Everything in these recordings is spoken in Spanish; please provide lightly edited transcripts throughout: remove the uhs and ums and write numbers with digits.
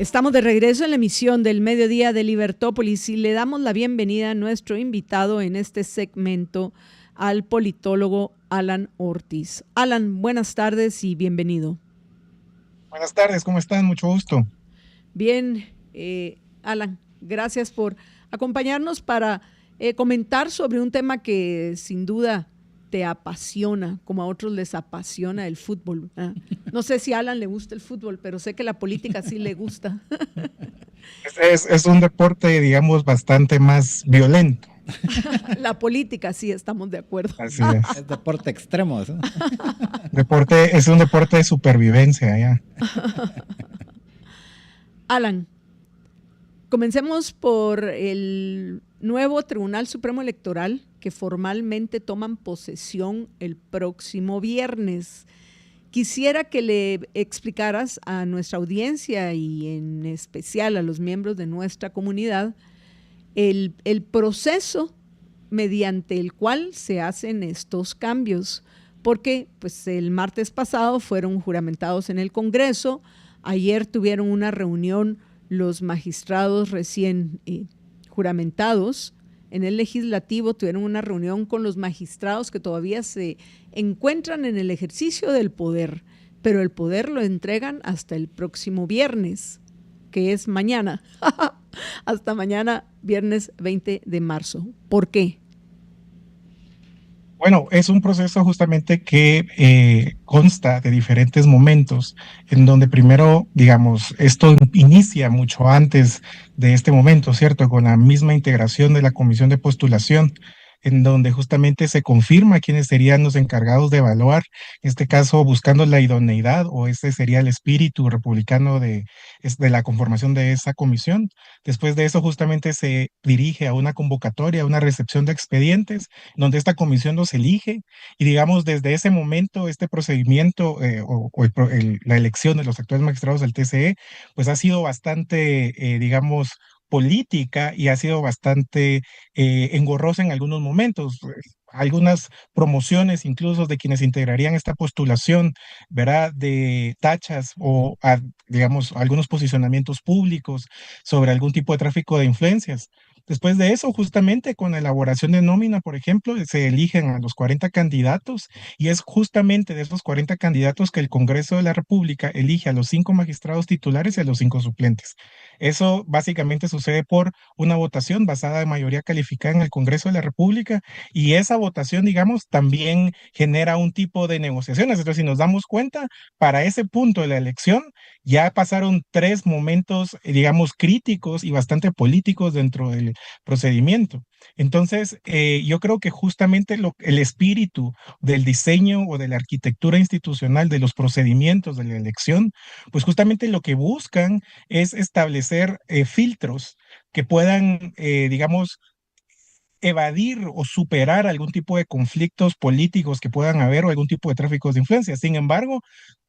Estamos de regreso en la emisión del Mediodía de Libertópolis y le damos la bienvenida a nuestro invitado en este segmento, al politólogo Alan Ortiz. Alan, buenas tardes y bienvenido. Buenas tardes, ¿cómo están? Mucho gusto. Bien, Alan, gracias por acompañarnos para comentar sobre un tema que sin duda te apasiona, como a otros les apasiona el fútbol. No sé si a Alan le gusta el fútbol, pero sé que la política sí le gusta. Es un deporte, digamos, bastante más violento. La política sí, estamos de acuerdo. Así es. Es deporte extremo, ¿no? Es un deporte de supervivencia, ya. Alan, comencemos por el nuevo Tribunal Supremo Electoral que formalmente toman posesión el próximo viernes. Quisiera que le explicaras a nuestra audiencia y en especial a los miembros de nuestra comunidad el proceso mediante el cual se hacen estos cambios, porque pues, el martes pasado fueron juramentados en el Congreso, ayer tuvieron una reunión los magistrados recién juramentados, en el legislativo tuvieron una reunión con los magistrados que todavía se encuentran en el ejercicio del poder, pero el poder lo entregan hasta el próximo viernes, que es mañana, hasta mañana, viernes 20 de marzo. ¿Por qué? Bueno, es un proceso justamente que consta de diferentes momentos, en donde primero, digamos, esto inicia mucho antes de este momento, ¿cierto? Con la misma integración de la comisión de postulación, en donde justamente se confirma quiénes serían los encargados de evaluar, en este caso buscando la idoneidad, o ese sería el espíritu republicano de la conformación de esa comisión. Después de eso, justamente se dirige a una convocatoria, a una recepción de expedientes, donde esta comisión los elige y digamos desde ese momento este procedimiento la elección de los actuales magistrados del TCE pues ha sido bastante digamos política y ha sido bastante engorrosa en algunos momentos. Algunas promociones incluso de quienes integrarían esta postulación, ¿verdad? De tachas digamos, algunos posicionamientos públicos sobre algún tipo de tráfico de influencias. Después de eso, justamente con la elaboración de nómina, por ejemplo, se eligen a los 40 candidatos y es justamente de esos 40 candidatos que el Congreso de la República elige a los 5 magistrados titulares y a los 5 suplentes. Eso básicamente sucede por una votación basada en mayoría calificada en el Congreso de la República y esa votación, digamos, también genera un tipo de negociaciones. Entonces, si nos damos cuenta, para ese punto de la elección ya pasaron 3 momentos, digamos, críticos y bastante políticos dentro del procedimiento. Entonces, yo creo que justamente el espíritu del diseño o de la arquitectura institucional de los procedimientos de la elección, pues justamente lo que buscan es establecer filtros que puedan, digamos, evadir o superar algún tipo de conflictos políticos que puedan haber o algún tipo de tráficos de influencias. Sin embargo,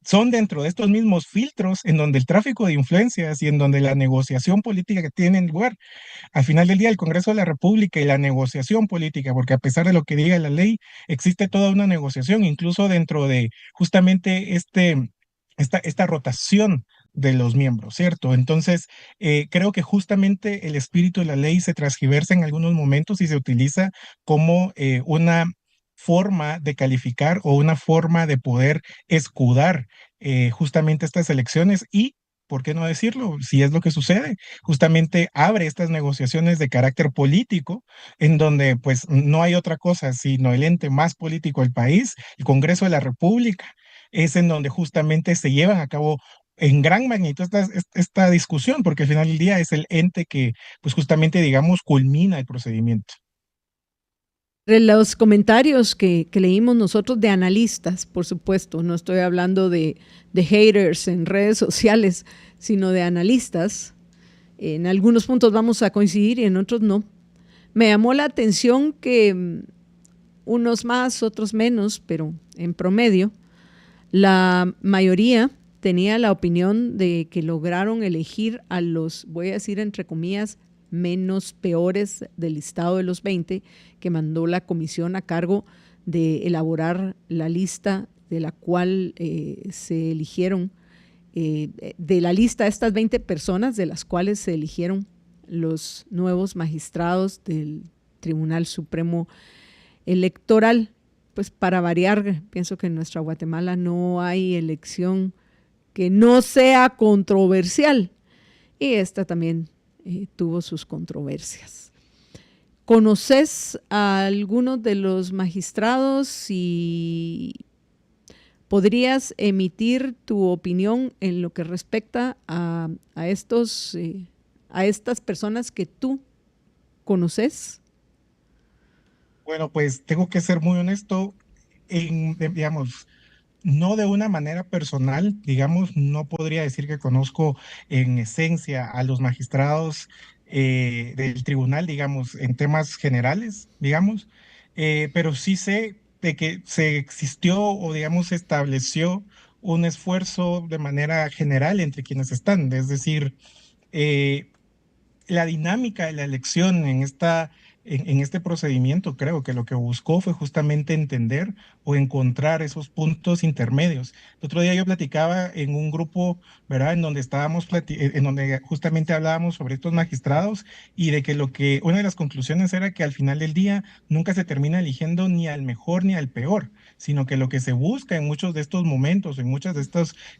son dentro de estos mismos filtros en donde el tráfico de influencias y en donde la negociación política que tiene lugar. Al final del día, el Congreso de la República y la negociación política, porque a pesar de lo que diga la ley, existe toda una negociación, incluso dentro de justamente esta rotación de los miembros, ¿cierto? Entonces, creo que justamente el espíritu de la ley se transgiversa en algunos momentos y se utiliza como una forma de calificar o una forma de poder escudar justamente estas elecciones y ¿por qué no decirlo? Si es lo que sucede, justamente abre estas negociaciones de carácter político, en donde pues no hay otra cosa sino el ente más político del país, el Congreso de la República, es en donde justamente se llevan a cabo en gran magnitud esta discusión, porque al final del día es el ente que pues justamente digamos culmina el procedimiento. De los comentarios que leímos nosotros de analistas, por supuesto, no estoy hablando de haters en redes sociales, sino de analistas. En algunos puntos vamos a coincidir y en otros no. Me llamó la atención que unos más, otros menos, pero en promedio, la mayoría tenía la opinión de que lograron elegir a los, voy a decir entre comillas, menos peores del listado de los 20 que mandó la comisión a cargo de elaborar la lista de la cual se eligieron de la lista de estas 20 personas de las cuales se eligieron los nuevos magistrados del Tribunal Supremo Electoral. Pues para variar, pienso que en nuestra Guatemala no hay elección que no sea controversial, y esta también tuvo sus controversias. ¿Conoces a algunos de los magistrados y podrías emitir tu opinión en lo que respecta a estas personas que tú conoces? Bueno, pues tengo que ser muy honesto digamos, no de una manera personal, digamos, no podría decir que conozco en esencia a los magistrados del tribunal, digamos, en temas generales, digamos, pero sí sé de que se existió o, digamos, se estableció un esfuerzo de manera general entre quienes están, es decir, eh, la dinámica de la elección en este procedimiento, creo que lo que buscó fue justamente entender o encontrar esos puntos intermedios. El otro día yo platicaba en un grupo, ¿verdad? En donde en donde justamente hablábamos sobre estos magistrados y de que una de las conclusiones era que al final del día nunca se termina eligiendo ni al mejor ni al peor, sino que lo que se busca en muchos de estos momentos, en muchas de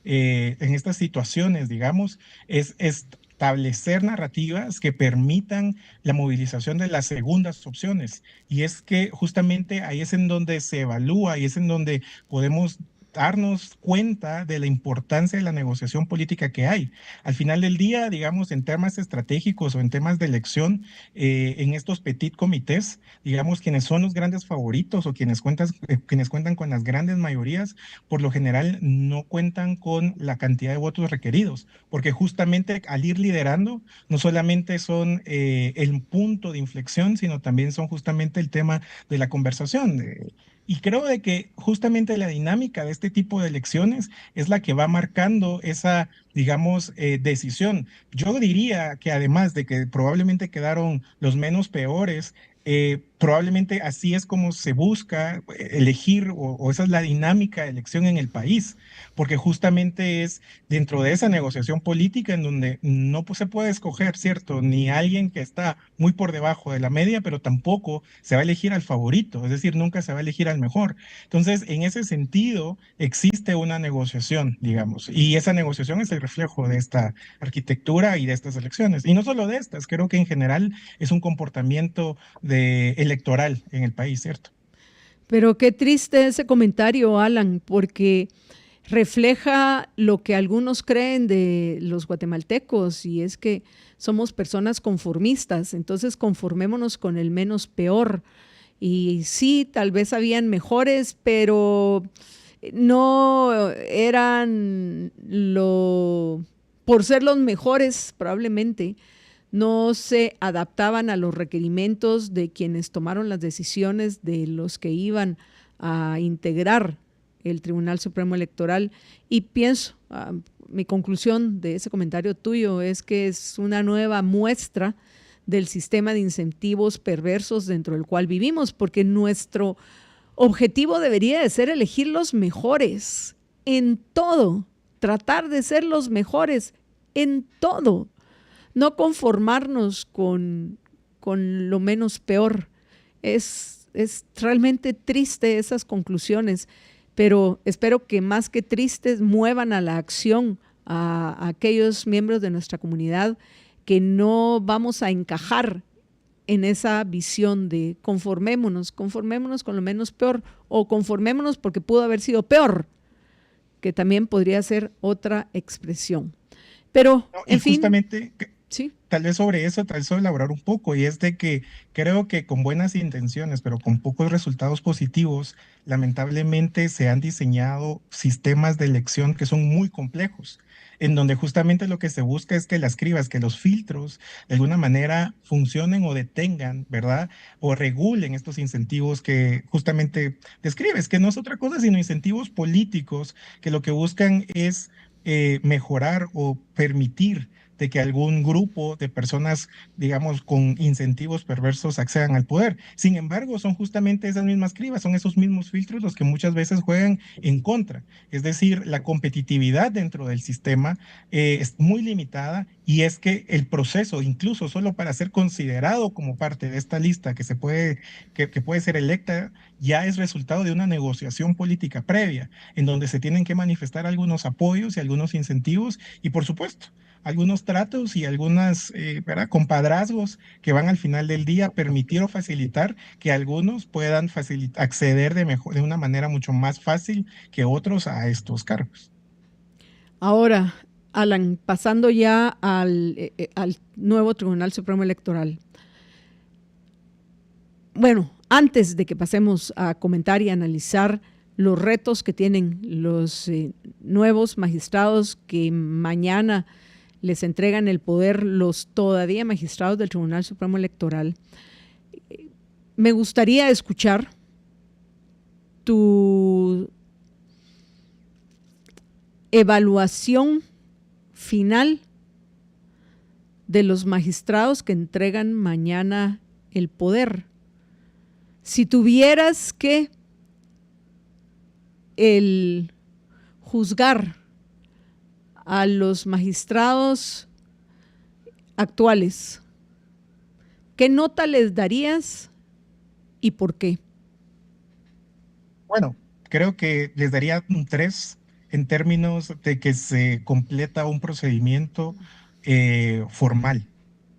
en estas situaciones, digamos, es establecer narrativas que permitan la movilización de las segundas opciones. Y es que justamente ahí es en donde se evalúa y es en donde podemos darnos cuenta de la importancia de la negociación política que hay. Al final del día, digamos, en temas estratégicos o en temas de elección, en estos petit comités, digamos, quienes son los grandes favoritos o quienes cuentan con las grandes mayorías, por lo general no cuentan con la cantidad de votos requeridos, porque justamente al ir liderando, no solamente son el punto de inflexión, sino también son justamente el tema de la conversación. Y creo de que justamente la dinámica de este tipo de elecciones es la que va marcando esa, digamos, decisión. Yo diría que además de que probablemente quedaron los menos peores, probablemente así es como se busca elegir o esa es la dinámica de elección en el país, porque justamente es dentro de esa negociación política en donde no se puede escoger, ¿cierto? Ni alguien que está muy por debajo de la media, pero tampoco se va a elegir al favorito, es decir, nunca se va a elegir al mejor. Entonces, en ese sentido, existe una negociación, digamos, y esa negociación es el reflejo de esta arquitectura y de estas elecciones. Y no solo de estas, creo que en general es un comportamiento electoral en el país, ¿cierto? Pero qué triste ese comentario, Alan, porque refleja lo que algunos creen de los guatemaltecos, y es que somos personas conformistas, entonces conformémonos con el menos peor. Y sí, tal vez habían mejores, pero no eran por ser los mejores, probablemente no se adaptaban a los requerimientos de quienes tomaron las decisiones, de los que iban a integrar el Tribunal Supremo Electoral. Y pienso, mi conclusión de ese comentario tuyo es que es una nueva muestra del sistema de incentivos perversos dentro del cual vivimos, porque nuestro objetivo debería de ser elegir los mejores en todo, tratar de ser los mejores en todo, no conformarnos con lo menos peor. Es realmente triste esas conclusiones, pero espero que más que tristes muevan a la acción a aquellos miembros de nuestra comunidad que no vamos a encajar en esa visión de conformémonos con lo menos peor, o conformémonos porque pudo haber sido peor, que también podría ser otra expresión. Pero, No, y en fin, justamente, sí. tal vez sobre eso, tal vez elaborar un poco, y es de que creo que con buenas intenciones, pero con pocos resultados positivos, lamentablemente se han diseñado sistemas de elección que son muy complejos, en donde justamente lo que se busca es que las cribas, que los filtros de alguna manera funcionen o detengan, ¿verdad? O regulen estos incentivos que justamente describes, que no es otra cosa sino incentivos políticos que lo que buscan es mejorar o permitir de que algún grupo de personas, digamos, con incentivos perversos accedan al poder. Sin embargo, son justamente esas mismas cribas, son esos mismos filtros los que muchas veces juegan en contra. Es decir, la competitividad dentro del sistema es muy limitada y es que el proceso, incluso solo para ser considerado como parte de esta lista que puede ser electa, ya es resultado de una negociación política previa, en donde se tienen que manifestar algunos apoyos y algunos incentivos y, por supuesto, algunos tratos y algunas ¿verdad? Compadrazgos que van al final del día a permitir o facilitar que algunos puedan acceder de una manera mucho más fácil que otros a estos cargos. Ahora, Alan, pasando ya al nuevo Tribunal Supremo Electoral. Bueno, antes de que pasemos a comentar y analizar los retos que tienen los nuevos magistrados que mañana les entregan el poder, los todavía magistrados del Tribunal Supremo Electoral, me gustaría escuchar tu evaluación final de los magistrados que entregan mañana el poder. Si tuvieras que juzgar a los magistrados actuales, ¿qué nota les darías y por qué? Bueno, creo que les daría un 3 en términos de que se completa un procedimiento formal.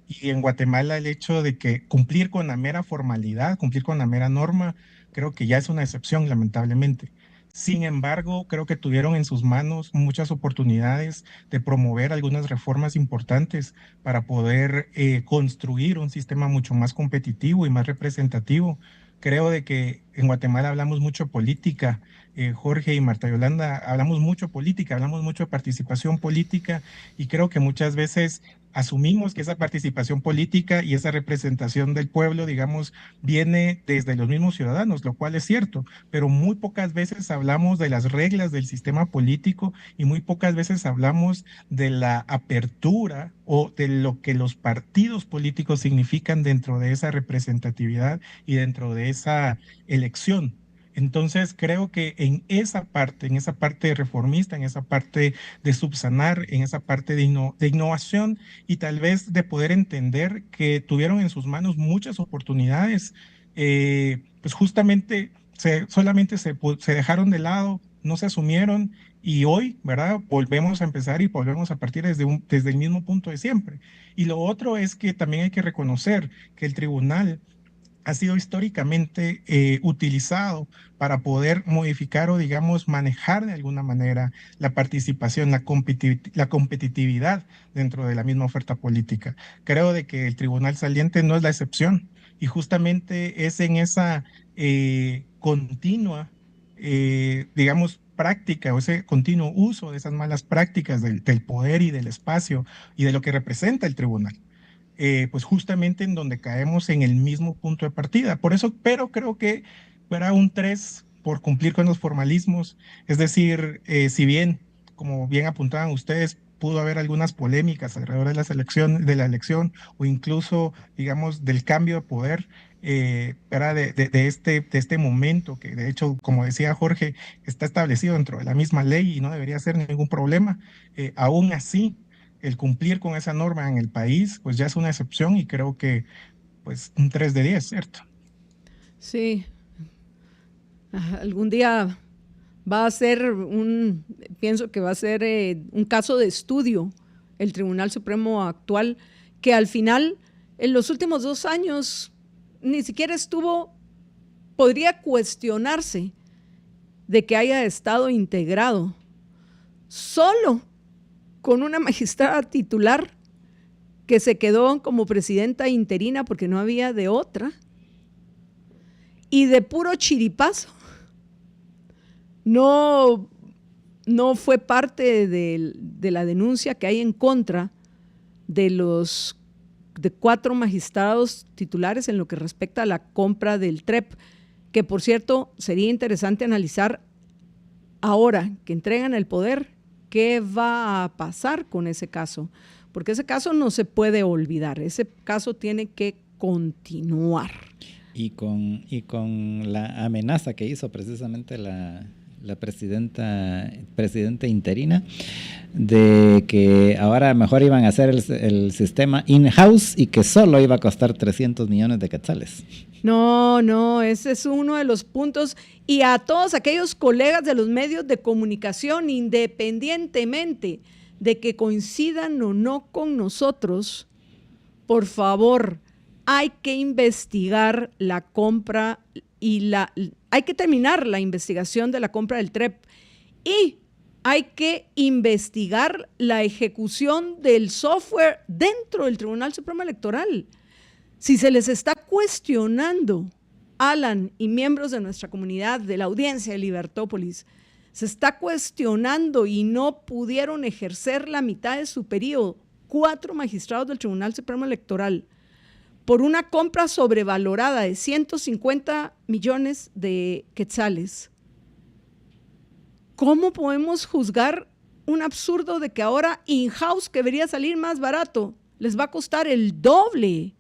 Y en Guatemala el hecho de que cumplir con la mera formalidad, cumplir con la mera norma, creo que ya es una excepción, lamentablemente. Sin embargo, creo que tuvieron en sus manos muchas oportunidades de promover algunas reformas importantes para poder construir un sistema mucho más competitivo y más representativo. Creo de que en Guatemala hablamos mucho política, Jorge y Marta Yolanda, hablamos mucho política, hablamos mucho de participación política y creo que muchas veces asumimos que esa participación política y esa representación del pueblo, digamos, viene desde los mismos ciudadanos, lo cual es cierto, pero muy pocas veces hablamos de las reglas del sistema político y muy pocas veces hablamos de la apertura o de lo que los partidos políticos significan dentro de esa representatividad y dentro de esa elección. Entonces, creo que en esa parte reformista, en esa parte de subsanar, en esa parte de innovación y tal vez de poder entender que tuvieron en sus manos muchas oportunidades, pues justamente solamente se dejaron de lado, no se asumieron y hoy, ¿verdad? Volvemos a empezar y volvemos a partir desde el mismo punto de siempre. Y lo otro es que también hay que reconocer que el tribunal ha sido históricamente utilizado para poder modificar o, digamos, manejar de alguna manera la participación, la competitividad dentro de la misma oferta política. Creo de que el tribunal saliente no es la excepción y justamente es en esa continua, digamos, práctica o ese continuo uso de esas malas prácticas del poder y del espacio y de lo que representa el tribunal pues justamente en donde caemos en el mismo punto de partida. Por eso, pero creo que fuera un 3 por cumplir con los formalismos, es decir, si bien, como bien apuntaban ustedes, pudo haber algunas polémicas alrededor de la elección o incluso, digamos, del cambio de poder, era de este momento que de hecho, como decía Jorge, está establecido dentro de la misma ley y no debería ser ningún problema. Aún así, el cumplir con esa norma en el país, pues ya es una excepción y creo que pues un 3 de 10, ¿cierto? Sí, algún día va a ser pienso que va a ser un caso de estudio el Tribunal Supremo actual, que al final, en los últimos 2 años, ni siquiera podría cuestionarse de que haya estado integrado solo con una magistrada titular que se quedó como presidenta interina porque no había de otra, y de puro chiripazo no fue parte de la denuncia que hay en contra de 4 magistrados titulares en lo que respecta a la compra del TREP, que por cierto sería interesante analizar ahora que entregan el poder, qué va a pasar con ese caso, porque ese caso no se puede olvidar, ese caso tiene que continuar. Y con la amenaza que hizo precisamente la presidenta interina, de que ahora mejor iban a hacer el sistema in-house y que solo iba a costar 300 millones de quetzales. No, ese es uno de los puntos. Y a todos aquellos colegas de los medios de comunicación, independientemente de que coincidan o no con nosotros, por favor, hay que investigar la compra hay que terminar la investigación de la compra del TREP y hay que investigar la ejecución del software dentro del Tribunal Supremo Electoral. Si se les está cuestionando, Alan y miembros de nuestra comunidad, de la audiencia de Libertópolis, se está cuestionando y no pudieron ejercer la mitad de su periodo 4 magistrados del Tribunal Supremo Electoral por una compra sobrevalorada de 150 millones de quetzales. ¿Cómo podemos juzgar un absurdo de que ahora in-house, que debería salir más barato, les va a costar el doble?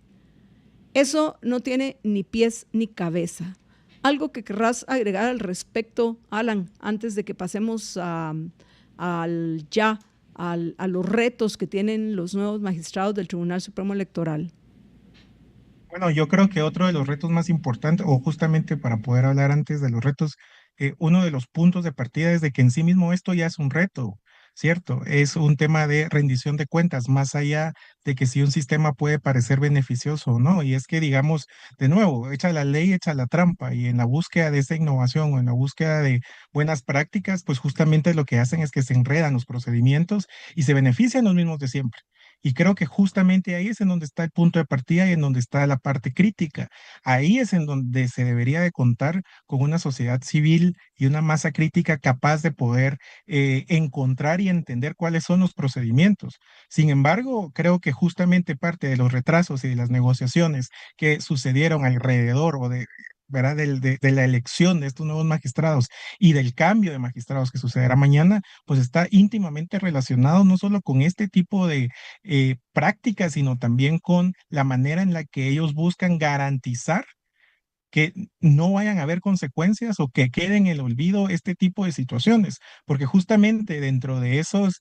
Eso no tiene ni pies ni cabeza. ¿Algo que querrás agregar al respecto, Alan, antes de que pasemos a los retos que tienen los nuevos magistrados del Tribunal Supremo Electoral? Bueno, yo creo que otro de los retos más importantes, o justamente para poder hablar antes de los retos, uno de los puntos de partida es de que en sí mismo esto ya es un reto, ¿cierto? Es un tema de rendición de cuentas, más allá de que si un sistema puede parecer beneficioso o no. Y es que, digamos, de nuevo, echa la ley, echa la trampa, y en la búsqueda de esa innovación o en la búsqueda de buenas prácticas, pues justamente lo que hacen es que se enredan los procedimientos y se benefician los mismos de siempre. Y creo que justamente ahí es en donde está el punto de partida y en donde está la parte crítica. Ahí es en donde se debería de contar con una sociedad civil y una masa crítica capaz de poder encontrar y entender cuáles son los procedimientos. Sin embargo, creo que justamente parte de los retrasos y de las negociaciones que sucedieron alrededor o de... ¿verdad? De la elección de estos nuevos magistrados y del cambio de magistrados que sucederá mañana, pues está íntimamente relacionado no solo con este tipo de prácticas, sino también con la manera en la que ellos buscan garantizar que no vayan a haber consecuencias o que queden en el olvido este tipo de situaciones, porque justamente dentro de esas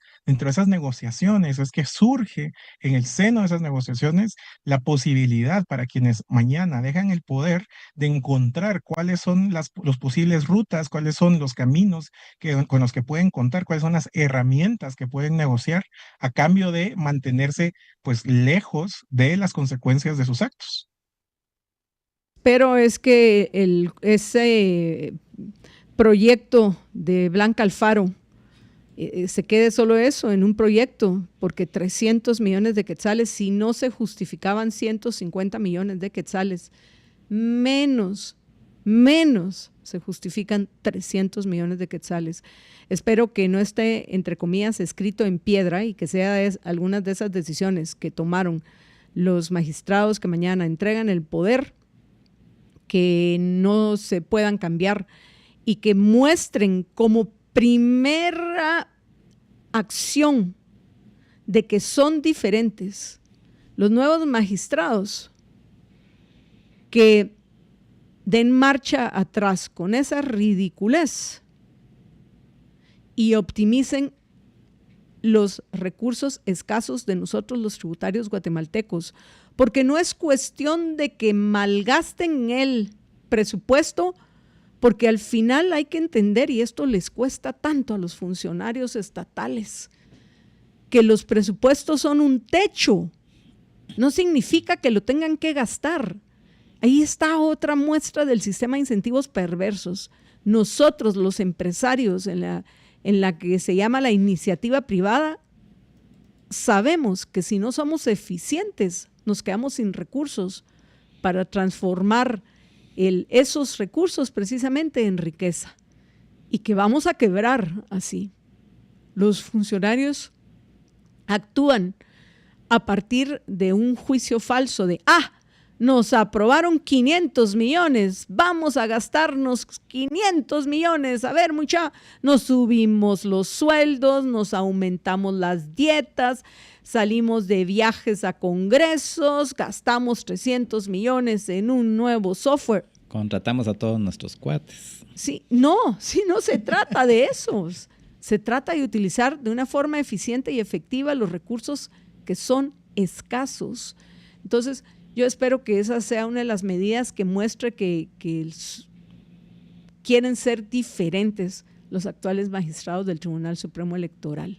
negociaciones es que surge en el seno de esas negociaciones la posibilidad para quienes mañana dejan el poder de encontrar cuáles son los posibles rutas, cuáles son los caminos con los que pueden contar, cuáles son las herramientas que pueden negociar a cambio de mantenerse pues lejos de las consecuencias de sus actos. Pero es que ese proyecto de Blanca Alfaro se quede solo eso, en un proyecto, porque 300 millones de quetzales, si no se justificaban 150 millones de quetzales, menos se justifican 300 millones de quetzales. Espero que no esté, entre comillas, escrito en piedra y que sea algunas de esas decisiones que tomaron los magistrados que mañana entregan el poder, que no se puedan cambiar y que muestren como primera acción de que son diferentes los nuevos magistrados, que den marcha atrás con esa ridiculez y optimicen los recursos escasos de nosotros los tributarios guatemaltecos, porque no es cuestión de que malgasten el presupuesto, porque al final hay que entender, y esto les cuesta tanto a los funcionarios estatales, que los presupuestos son un techo, no significa que lo tengan que gastar. Ahí está otra muestra del sistema de incentivos perversos. Nosotros, los empresarios, en la que se llama la iniciativa privada, sabemos que si no somos eficientes, nos quedamos sin recursos para transformar esos recursos precisamente en riqueza, y que vamos a quebrar así. Los funcionarios actúan a partir de un juicio falso de, nos aprobaron 500 millones, vamos a gastarnos 500 millones, a ver mucha, nos subimos los sueldos, nos aumentamos las dietas, salimos de viajes a congresos, gastamos 300 millones en un nuevo software. Contratamos a todos nuestros cuates. Sí, no se trata de eso. Se trata de utilizar de una forma eficiente y efectiva los recursos que son escasos. Entonces, yo espero que esa sea una de las medidas que muestre que quieren ser diferentes los actuales magistrados del Tribunal Supremo Electoral.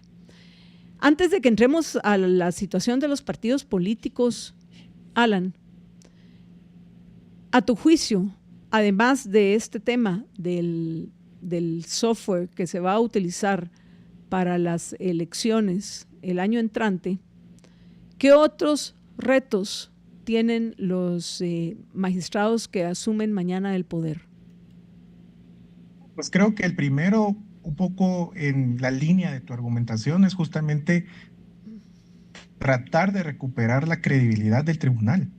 Antes de que entremos a la situación de los partidos políticos, Alan, a tu juicio, además de este tema del software que se va a utilizar para las elecciones el año entrante, ¿qué otros retos tienen los magistrados que asumen mañana el poder? Pues creo que el primero, un poco en la línea de tu argumentación, es justamente tratar de recuperar la credibilidad del tribunal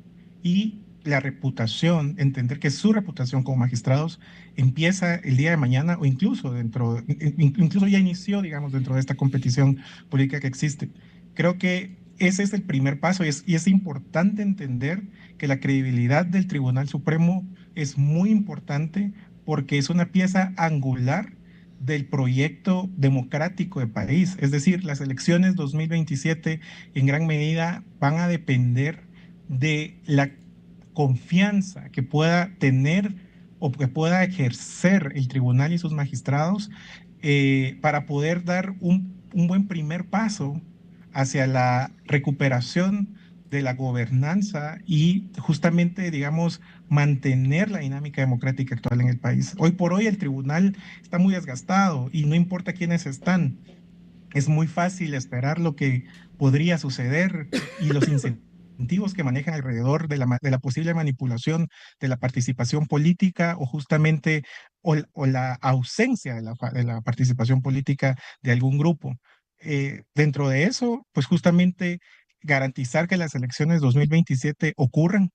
y la reputación, entender que su reputación como magistrados empieza el día de mañana o incluso incluso ya inició, digamos, dentro de esta competición política que existe. Creo que ese es el primer paso y es importante entender que la credibilidad del Tribunal Supremo es muy importante porque es una pieza angular del proyecto democrático del país. Es decir, las elecciones 2027 en gran medida van a depender de la confianza que pueda tener o que pueda ejercer el tribunal y sus magistrados para poder dar un buen primer paso hacia la recuperación de la gobernanza y justamente, digamos, mantener la dinámica democrática actual en el país. Hoy por hoy el tribunal está muy desgastado y no importa quiénes están, es muy fácil esperar lo que podría suceder y los incentivos que manejan alrededor de la posible manipulación de la participación política o justamente o la ausencia de la participación política de algún grupo. Dentro de eso, pues justamente garantizar que las elecciones 2027 ocurran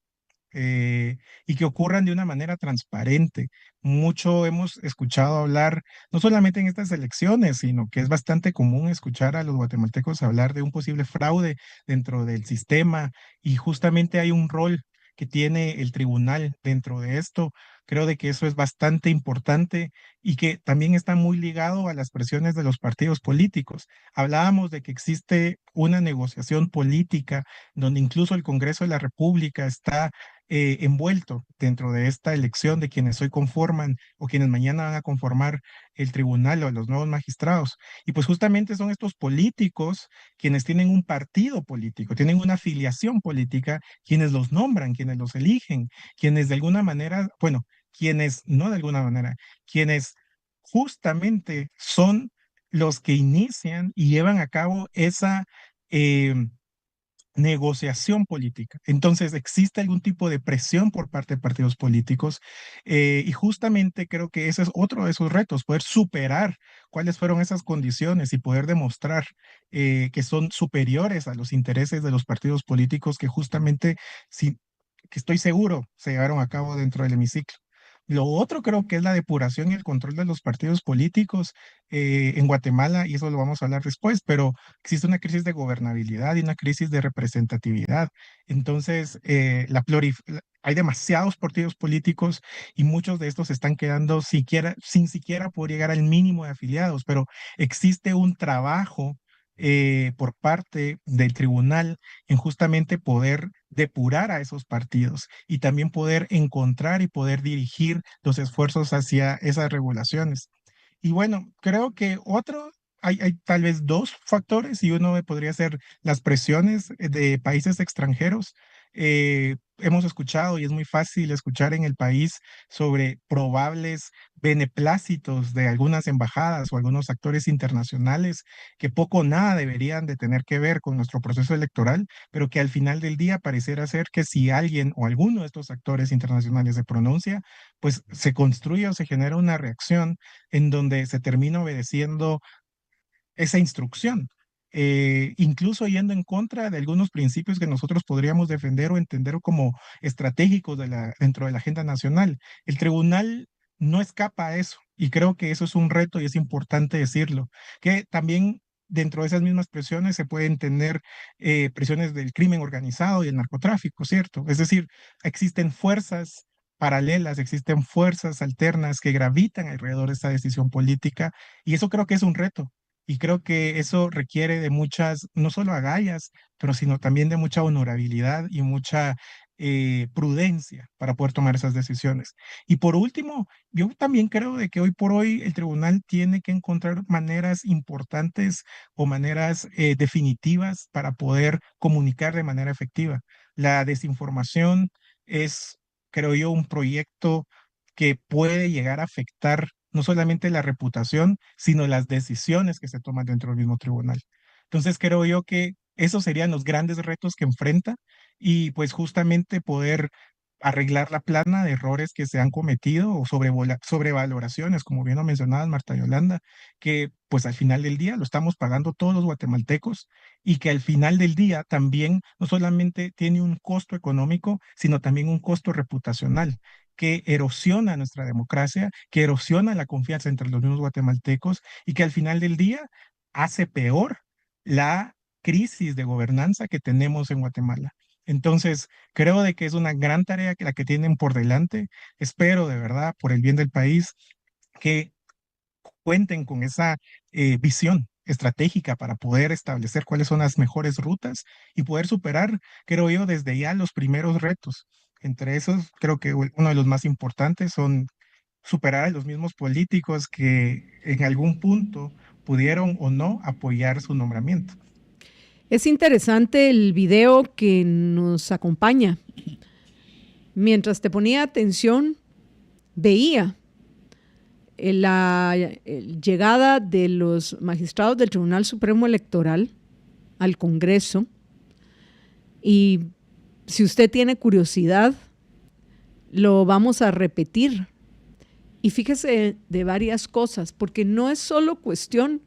y que ocurran de una manera transparente. Mucho hemos escuchado hablar, no solamente en estas elecciones, sino que es bastante común escuchar a los guatemaltecos hablar de un posible fraude dentro del sistema y justamente hay un rol que tiene el tribunal dentro de esto. Creo de que eso es bastante importante y que también está muy ligado a las presiones de los partidos políticos. Hablábamos de que existe una negociación política donde incluso el Congreso de la República está envuelto dentro de esta elección de quienes hoy conforman o quienes mañana van a conformar el tribunal o los nuevos magistrados. Y pues justamente son estos políticos quienes tienen un partido político, tienen una afiliación política, quienes los nombran, quienes los eligen, quienes de alguna manera, bueno, quienes no de alguna manera, quienes justamente son los que inician y llevan a cabo esa negociación política. Entonces, existe algún tipo de presión por parte de partidos políticos y justamente creo que ese es otro de esos retos, poder superar cuáles fueron esas condiciones y poder demostrar que son superiores a los intereses de los partidos políticos que justamente, que estoy seguro, se llevaron a cabo dentro del hemiciclo. Lo otro creo que es la depuración y el control de los partidos políticos en Guatemala, y eso lo vamos a hablar después, pero existe una crisis de gobernabilidad y una crisis de representatividad. Entonces, hay demasiados partidos políticos y muchos de estos están quedando sin siquiera poder llegar al mínimo de afiliados, pero existe un trabajo por parte del tribunal en justamente poder depurar a esos partidos y también poder encontrar y poder dirigir los esfuerzos hacia esas regulaciones. Y bueno, creo que hay tal vez dos factores y uno podría ser las presiones de países extranjeros. Hemos escuchado y es muy fácil escuchar en el país sobre probables beneplácitos de algunas embajadas o algunos actores internacionales que poco o nada deberían de tener que ver con nuestro proceso electoral, pero que al final del día pareciera ser que si alguien o alguno de estos actores internacionales se pronuncia, pues se construye o se genera una reacción en donde se termina obedeciendo esa instrucción. incluso yendo en contra de algunos principios que nosotros podríamos defender o entender como estratégicos dentro de la agenda nacional. El tribunal no escapa a eso y creo que eso es un reto y es importante decirlo, que también dentro de esas mismas presiones se pueden tener presiones del crimen organizado y el narcotráfico, ¿cierto? Es decir, existen fuerzas paralelas, existen fuerzas alternas que gravitan alrededor de esta decisión política y eso creo que es un reto. Y creo que eso requiere de muchas, no solo agallas, pero sino también de mucha honorabilidad y mucha prudencia para poder tomar esas decisiones. Y por último, yo también creo de que hoy por hoy el tribunal tiene que encontrar maneras importantes o maneras definitivas para poder comunicar de manera efectiva. La desinformación es, creo yo, un proyecto que puede llegar a afectar no solamente la reputación, sino las decisiones que se toman dentro del mismo tribunal. Entonces creo yo que esos serían los grandes retos que enfrenta y pues justamente poder arreglar la plana de errores que se han cometido o sobrevaloraciones, como bien lo mencionabas, Marta Yolanda, que pues al final del día lo estamos pagando todos los guatemaltecos y que al final del día también no solamente tiene un costo económico, sino también un costo reputacional que erosiona nuestra democracia, que erosiona la confianza entre los mismos guatemaltecos y que al final del día hace peor la crisis de gobernanza que tenemos en Guatemala. Entonces, creo de que es una gran tarea que la que tienen por delante. Espero de verdad, por el bien del país, que cuenten con esa visión estratégica para poder establecer cuáles son las mejores rutas y poder superar, creo yo, desde ya los primeros retos. Entre esos, creo que uno de los más importantes son superar a los mismos políticos que en algún punto pudieron o no apoyar su nombramiento. Es interesante el video que nos acompaña. Mientras te ponía atención, veía la llegada de los magistrados del Tribunal Supremo Electoral al Congreso. Y si usted tiene curiosidad, lo vamos a repetir. Y fíjese de varias cosas, porque no es solo cuestión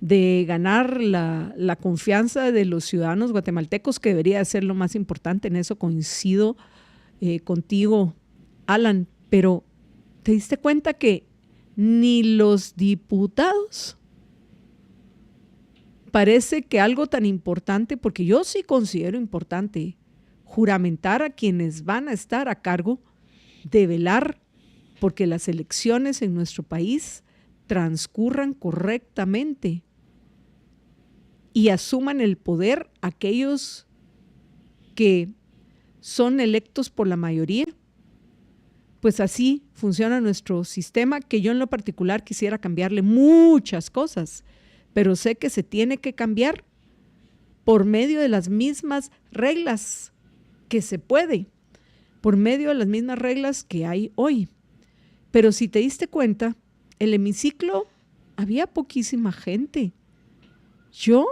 de ganar la confianza de los ciudadanos guatemaltecos, que debería ser lo más importante. En eso coincido contigo, Alan, pero ¿te diste cuenta que ni los diputados? Parece que algo tan importante, porque yo sí considero importante juramentar a quienes van a estar a cargo de velar porque las elecciones en nuestro país transcurran correctamente y asuman el poder aquellos que son electos por la mayoría. Pues así funciona nuestro sistema, que yo en lo particular quisiera cambiarle muchas cosas, pero sé que se tiene que cambiar por medio de las mismas reglas que se puede, por medio de las mismas reglas que hay hoy. Pero si te diste cuenta, el hemiciclo había poquísima gente. Yo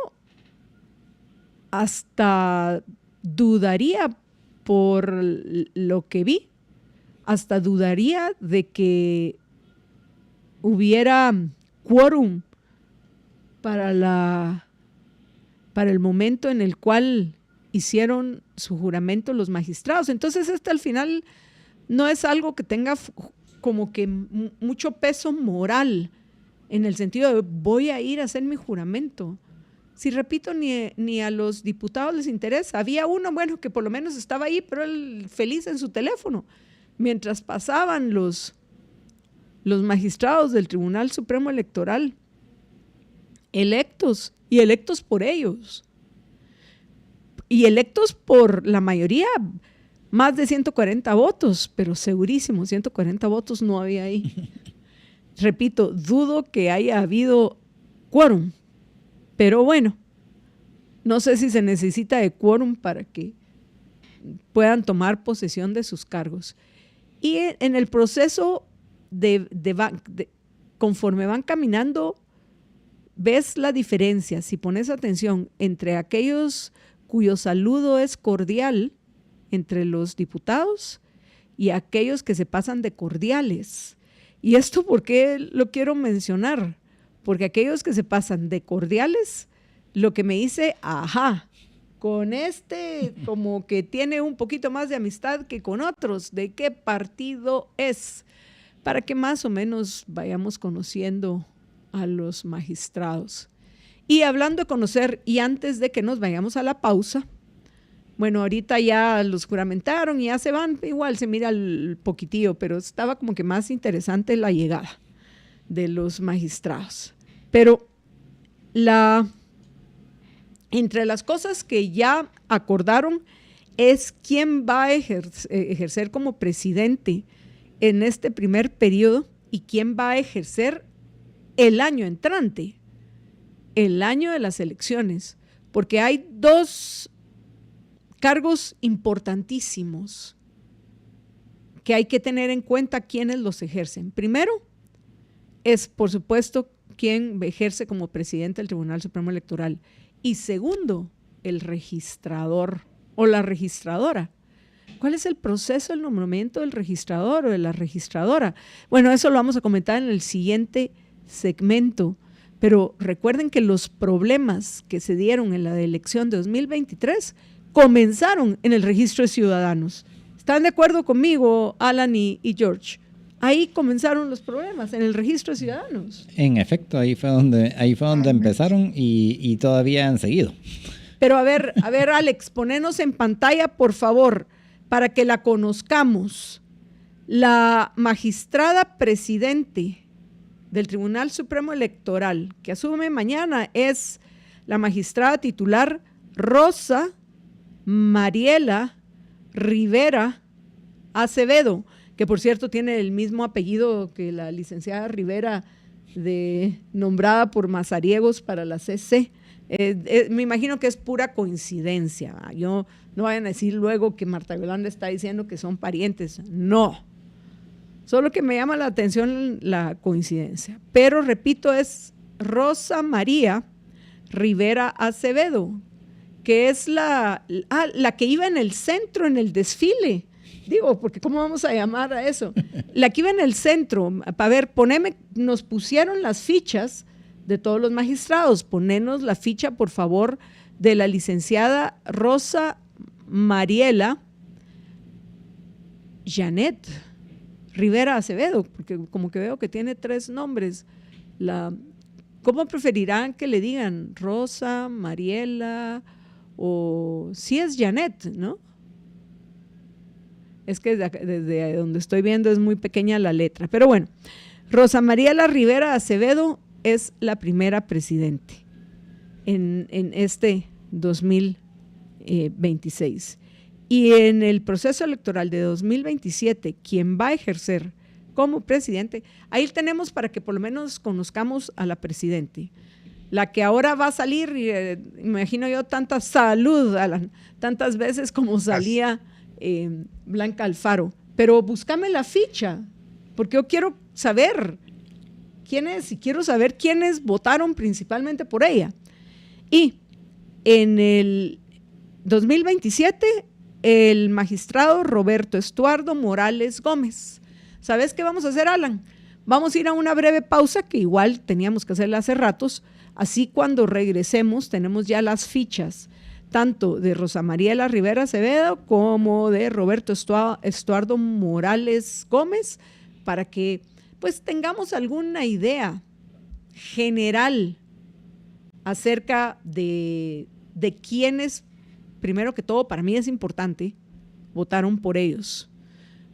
hasta dudaría, por lo que vi, hasta dudaría de que hubiera quórum para el momento en el cual hicieron su juramento los magistrados. Entonces, al final no es algo que tenga como que mucho peso moral, en el sentido de voy a ir a hacer mi juramento. Si repito, ni a los diputados les interesa. Había uno, bueno, que por lo menos estaba ahí, pero él feliz en su teléfono. Mientras pasaban los magistrados del Tribunal Supremo Electoral, electos, y electos por ellos, y electos por la mayoría, más de 140 votos, pero segurísimo, 140 votos no había ahí. Repito, dudo que haya habido quórum, pero bueno, no sé si se necesita de quórum para que puedan tomar posesión de sus cargos. Y en el proceso conforme van caminando, ves la diferencia, si pones atención, entre aquellos cuyo saludo es cordial entre los diputados y aquellos que se pasan de cordiales. ¿Y esto por qué lo quiero mencionar? Porque aquellos que se pasan de cordiales lo que me dice, ajá, con este como que tiene un poquito más de amistad que con otros, ¿de qué partido es? Para que más o menos vayamos conociendo a los magistrados. Y hablando de conocer, y antes de que nos vayamos a la pausa, bueno, ahorita ya los juramentaron y ya se van, igual se mira el poquitillo, pero estaba como que más interesante la llegada de los magistrados. Pero entre las cosas que ya acordaron es quién va a ejercer como presidente en este primer periodo y quién va a ejercer el año entrante, el año de las elecciones, porque hay dos cargos importantísimos que hay que tener en cuenta quiénes los ejercen. Primero es, por supuesto, quién ejerce como presidente del Tribunal Supremo Electoral. Y segundo, el registrador o la registradora. ¿Cuál es el proceso del nombramiento del registrador o de la registradora? Bueno, eso lo vamos a comentar en el siguiente segmento. Pero recuerden que los problemas que se dieron en la elección de 2023 comenzaron en el registro de ciudadanos. ¿Están de acuerdo conmigo, Alan y George? Ahí comenzaron los problemas, en el registro de ciudadanos. En efecto, ahí fue donde empezaron y todavía han seguido. Pero a ver, Alex, ponenos en pantalla, por favor, para que la conozcamos. La magistrada presidente del Tribunal Supremo Electoral, que asume mañana, es la magistrada titular Rosa Mariela Rivera Acevedo, que por cierto tiene el mismo apellido que la licenciada Rivera, nombrada por Mazariegos para la CC. Me imagino que es pura coincidencia. Yo no vayan a decir luego que Marta Yolanda está diciendo que son parientes. No. Solo que me llama la atención la coincidencia. Pero repito, es Rosa María Rivera Acevedo, que es la que iba en el centro en el desfile. Digo, porque ¿cómo vamos a llamar a eso? La que iba en el centro. A ver, nos pusieron las fichas de todos los magistrados. Ponenos la ficha, por favor, de la licenciada Rosa Mariela Janet Rivera Acevedo, porque como que veo que tiene 3 nombres. ¿Cómo preferirán que le digan? Rosa, Mariela, o si es Janet, ¿no? Es que desde donde estoy viendo es muy pequeña la letra. Pero bueno, Rosa Mariela Rivera Acevedo es la primera presidente en este 2026. Y en el proceso electoral de 2027, quien va a ejercer como presidente, ahí tenemos para que por lo menos conozcamos a la presidente. La que ahora va a salir, imagino yo, tanta salud, Alan, tantas veces como salía Blanca Alfaro. Pero búscame la ficha, porque yo quiero saber quién es y quiero saber quiénes votaron principalmente por ella. Y en el 2027, el magistrado Roberto Estuardo Morales Gómez. ¿Sabes qué vamos a hacer, Alan? Vamos a ir a una breve pausa que igual teníamos que hacerla hace ratos. Así cuando regresemos tenemos ya las fichas tanto de Rosa Mariela Rivera Acevedo como de Roberto Estuardo Morales Gómez, para que pues tengamos alguna idea general acerca de quiénes, primero que todo, para mí es importante, votaron por ellos.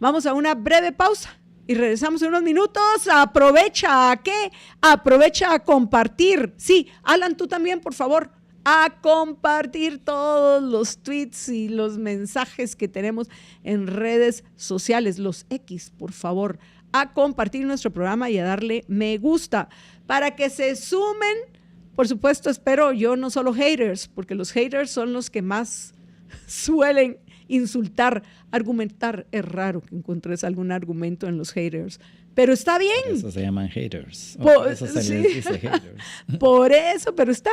Vamos a una breve pausa y regresamos en unos minutos. Aprovecha ¿a qué? Aprovecha a compartir. Sí, Alan, tú también, por favor, a compartir todos los tweets y los mensajes que tenemos en redes sociales, los X, por favor, a compartir nuestro programa y a darle me gusta para que se sumen. Por supuesto, espero yo no solo haters, porque los haters son los que más suelen insultar, argumentar. Es raro que encuentres algún argumento en los haters, pero está bien. Por eso se llaman haters. Por eso se les dice haters. Por eso, pero está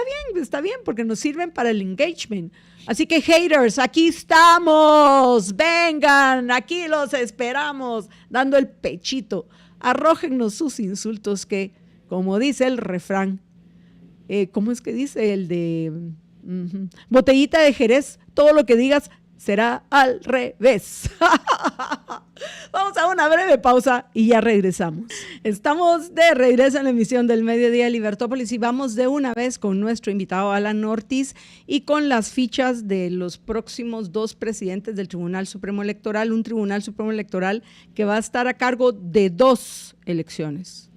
bien, porque nos sirven para el engagement. Así que haters, aquí estamos, vengan, aquí los esperamos, dando el pechito. Arrójennos sus insultos que, como dice el refrán, ¿cómo es que dice? El de botellita de Jerez, todo lo que digas será al revés. Vamos a una breve pausa y ya regresamos. Estamos de regreso en la emisión del Mediodía Libertópolis y vamos de una vez con nuestro invitado Alan Ortiz y con las fichas de los próximos 2 presidentes del Tribunal Supremo Electoral, un Tribunal Supremo Electoral que va a estar a cargo de 2 elecciones,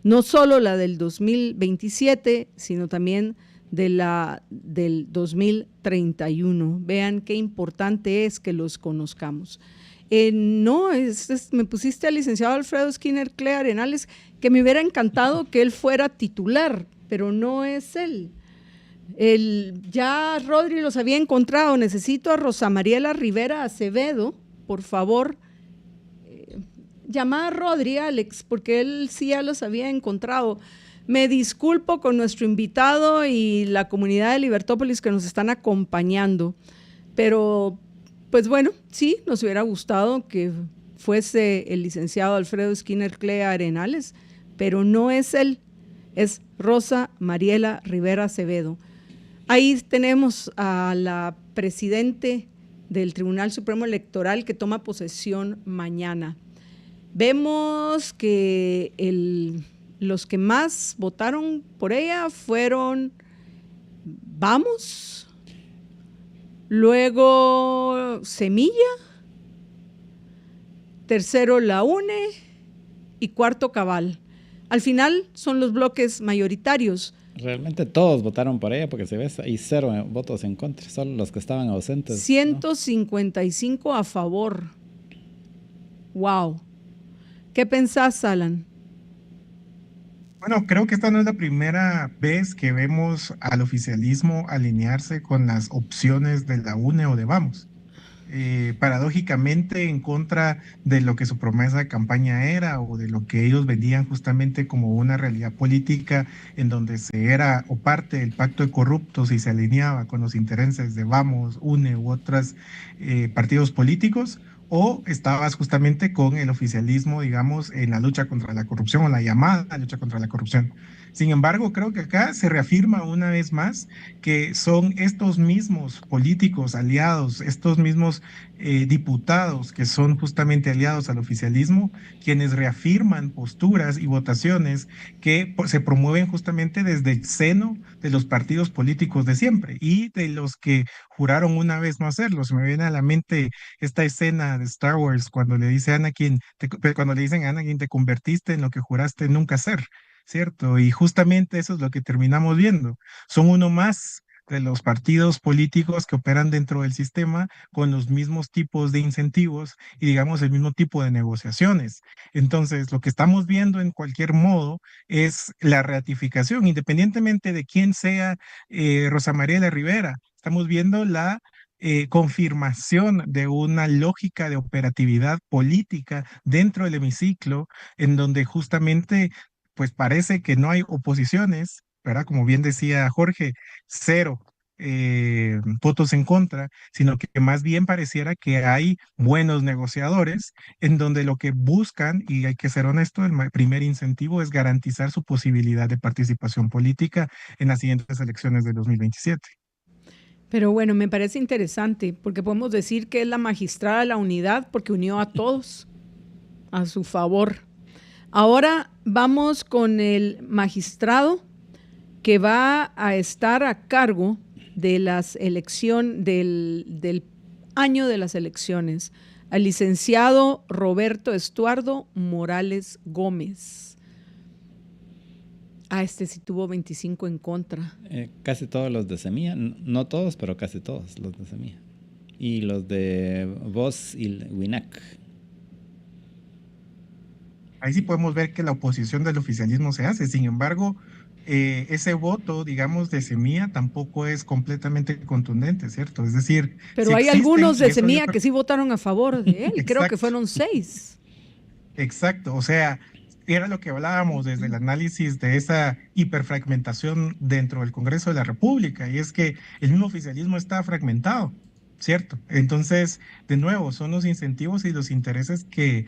no solo la del 2027, sino también de la del 2031. Vean qué importante es que los conozcamos. Me pusiste al licenciado Alfredo Skinner Clea Arenales, que me hubiera encantado que él fuera titular, pero no es él. Ya Rodri los había encontrado. Necesito a Rosa Mariela Rivera Acevedo, por favor. Llama a Rodri, Alex, porque él sí ya los había encontrado. Me disculpo con nuestro invitado y la comunidad de Libertópolis que nos están acompañando, pero pues bueno, sí, nos hubiera gustado que fuese el licenciado Alfredo Skinner Clea Arenales, pero no es él, es Rosa Mariela Rivera Acevedo. Ahí tenemos a la presidente del Tribunal Supremo Electoral que toma posesión mañana. Vemos que los que más votaron por ella fueron Vamos, luego Semilla, tercero la UNE y cuarto Cabal. Al final son los bloques mayoritarios. Realmente todos votaron por ella porque se ve hay 0 votos en contra, solo los que estaban ausentes. 155 ¿no? A favor. Wow. ¿Qué pensás, Alan? Bueno, creo que esta no es la primera vez que vemos al oficialismo alinearse con las opciones de la UNE o de Vamos. Paradójicamente en contra de lo que su promesa de campaña era o de lo que ellos vendían justamente como una realidad política en donde se era o parte del pacto de corruptos y se alineaba con los intereses de Vamos, UNE u otros partidos políticos, o estabas justamente con el oficialismo, digamos, en la lucha contra la corrupción o la llamada lucha contra la corrupción. Sin embargo, creo que acá se reafirma una vez más que son estos mismos políticos aliados, estos mismos diputados que son justamente aliados al oficialismo, quienes reafirman posturas y votaciones que se promueven justamente desde el seno de los partidos políticos de siempre y de los que juraron una vez no hacerlo. Se me viene a la mente esta escena de Star Wars cuando le dice a Anakin, cuando le dicen a Anakin, te convertiste en lo que juraste nunca ser, ¿cierto? Y justamente eso es lo que terminamos viendo. Son uno más de los partidos políticos que operan dentro del sistema con los mismos tipos de incentivos y digamos el mismo tipo de negociaciones. Entonces, lo que estamos viendo en cualquier modo es la ratificación, independientemente de quién sea Rosa Mariela Rivera. Estamos viendo la confirmación de una lógica de operatividad política dentro del hemiciclo, en donde justamente pues parece que no hay oposiciones, ¿verdad? Como bien decía Jorge, 0 votos en contra, sino que más bien pareciera que hay buenos negociadores en donde lo que buscan, y hay que ser honesto, el primer incentivo es garantizar su posibilidad de participación política en las siguientes elecciones de 2027. Pero bueno, me parece interesante porque podemos decir que es la magistrada de la unidad porque unió a todos a su favor. Ahora vamos con el magistrado que va a estar a cargo de las elecciones del año de las elecciones, al licenciado Roberto Estuardo Morales Gómez. Este sí tuvo 25 en contra. Casi todos los de Semilla, no todos, pero casi todos los de Semilla. Y los de Voz y Winac. Ahí sí podemos ver que la oposición del oficialismo se hace. Sin embargo, ese voto, digamos, de Semilla tampoco es completamente contundente, ¿cierto? Es decir, pero si hay existen, algunos de Semilla que sí votaron a favor de él. Creo que Exacto. fueron 6. Exacto, o sea, era lo que hablábamos desde el análisis de esa hiperfragmentación dentro del Congreso de la República, y es que el mismo oficialismo está fragmentado, ¿cierto? Entonces, de nuevo, son los incentivos y los intereses que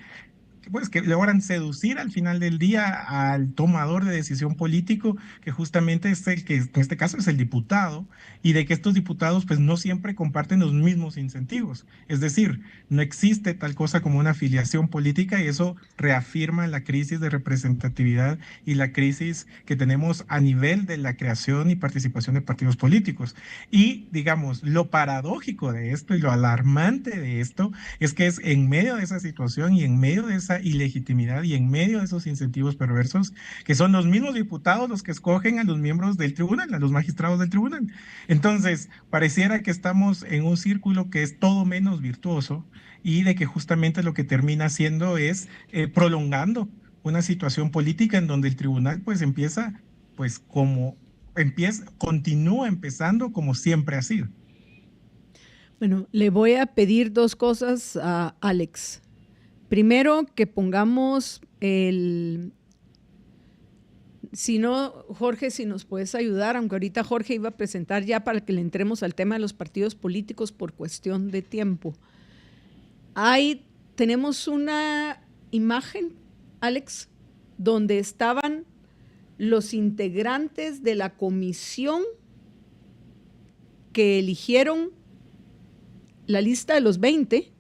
pues, que logran seducir al final del día al tomador de decisión político, que justamente es el que en este caso es el diputado, y de que estos diputados pues no siempre comparten los mismos incentivos. Es decir, no existe tal cosa como una afiliación política y eso reafirma la crisis de representatividad y la crisis que tenemos a nivel de la creación y participación de partidos políticos. Y digamos, lo paradójico de esto y lo alarmante de esto es que es en medio de esa situación y en medio de esa ilegitimidad y en medio de esos incentivos perversos que son los mismos diputados los que escogen a los miembros del tribunal, a los magistrados del tribunal. Entonces, pareciera que estamos en un círculo que es todo menos virtuoso y de que justamente lo que termina haciendo es prolongando una situación política en donde el tribunal pues empieza, pues continúa empezando como siempre ha sido. Bueno, le voy a pedir dos cosas a Alex. Primero, que pongamos si no, Jorge, si nos puedes ayudar, aunque ahorita Jorge iba a presentar ya para que le entremos al tema de los partidos políticos por cuestión de tiempo. Tenemos una imagen, Alex, donde estaban los integrantes de la comisión que eligieron la lista de los 20